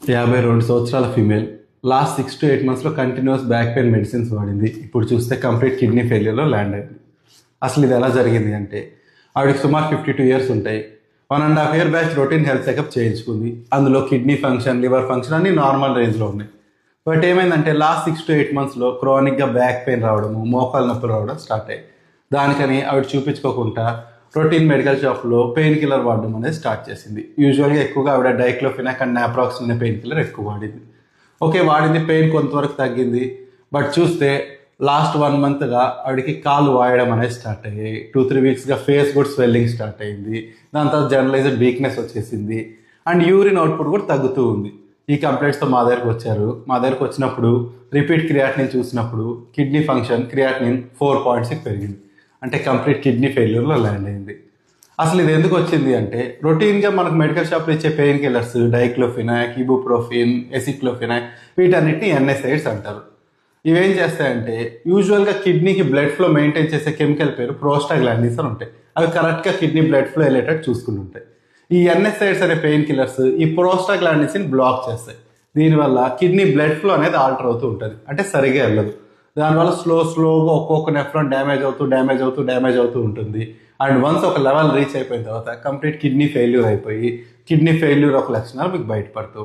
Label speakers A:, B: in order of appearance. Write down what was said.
A: 52 సంవత్సరాల female last 6 to 8 మంత్స్లో continuous back pain medicines వాడింది. ఇప్పుడు చూస్తే కంప్లీట్ కిడ్నీ ఫెయిల్యూర్లో ల్యాండ్ అయింది. అసలు ఇది ఎలా జరిగింది అంటే, ఆవిడకి సుమారు 52 ఇయర్స్ ఉంటాయి. 1.5 year batch routine health checkup చేయించుకుంది. అందులో కిడ్నీ ఫంక్షన్, లివర్ ఫంక్షన్ అన్ని నార్మల్ రేంజ్లో ఉన్నాయి. బట్ ఏమైందంటే లాస్ట్ 6 to 8 మంత్స్లో క్రానిక్గా బ్యాక్ పెయిన్ రావడము, మోకాలు నొప్పులు రావడం స్టార్ట్ అయ్యాయి. దానికని ఆవిడ చూపించుకోకుండా రొటీన్ మెడికల్ షాప్లో పెయిన్ కిల్లర్ వాడడం అనేది స్టార్ట్ చేసింది. యూజువల్గా ఎక్కువగా ఆవిడ డైక్లోఫినాక్ అండ్ నాప్రాక్సిన్ అనే పెయిన్ కిల్లర్ ఎక్కువ వాడింది. ఓకే, వాడింది, పెయిన్ కొంతవరకు తగ్గింది. బట్ చూస్తే లాస్ట్ 1 monthగా ఆవిడకి కాలు వాయడం అనేది స్టార్ట్ అయ్యాయి. 2-3 weeksగా ఫేస్ కూడా స్వెల్లింగ్ స్టార్ట్ అయింది. దాని తర్వాత జనరలైజ్డ్ వీక్నెస్ వచ్చేసింది అండ్ యూరిన్ అవుట్పుట్ కూడా తగ్గుతూ ఉంది. ఈ కంప్లైంట్స్తో మా దగ్గరకు వచ్చారు. మా దగ్గరకు వచ్చినప్పుడు రిపీట్ క్రియాటినిన్ చూసినప్పుడు కిడ్నీ ఫంక్షన్ క్రియాటినిన్ 4.6 పెరిగింది. అంటే కంప్లీట్ కిడ్నీ ఫెయిల్యూర్లో ల్యాండ్ అయింది. అసలు ఇది ఎందుకు వచ్చింది అంటే, రొటీన్గా మనకు మెడికల్ షాప్లో ఇచ్చే pain killers diclofenac, ibuprofen, aceclofenac వీటన్నిటిని ఎన్ఎస్ఐడ్స్ అంటారు. ఇవేం చేస్తాయంటే యూజువల్గా కిడ్నీకి బ్లడ్ ఫ్లో మెయింటైన్ చేసే కెమికల్ పేరు ప్రోస్టాగ్లాండిన్స్ అని ఉంటాయి. అవి కరెక్ట్గా కిడ్నీ బ్లడ్ ఫ్లో వెళ్ళేటట్టు చూసుకుంటుంటాయి. ఈ ఎన్ఎస్ఐడ్స్ అనే పెయిన్ కిల్లర్స్ ఈ ప్రోస్టాగ్లాండిన్స్ని బ్లాక్ చేస్తాయి. దీనివల్ల కిడ్నీ బ్లడ్ ఫ్లో అనేది ఆల్టర్ అవుతూ ఉంటుంది, అంటే సరిగా వెళ్ళదు. దానివల్ల స్లోగా ఒక్కొక్క నెఫ్రాన్ డ్యామేజ్ అవుతూ ఉంటుంది. అండ్ వన్స్ ఒక లెవెల్ రీచ్ అయిపోయిన తర్వాత కంప్లీట్ కిడ్నీ ఫెయిల్యూర్ అయిపోయి కిడ్నీ ఫెయిల్యూర్ ఒక లక్షణాలు మీకు బయటపడుతూ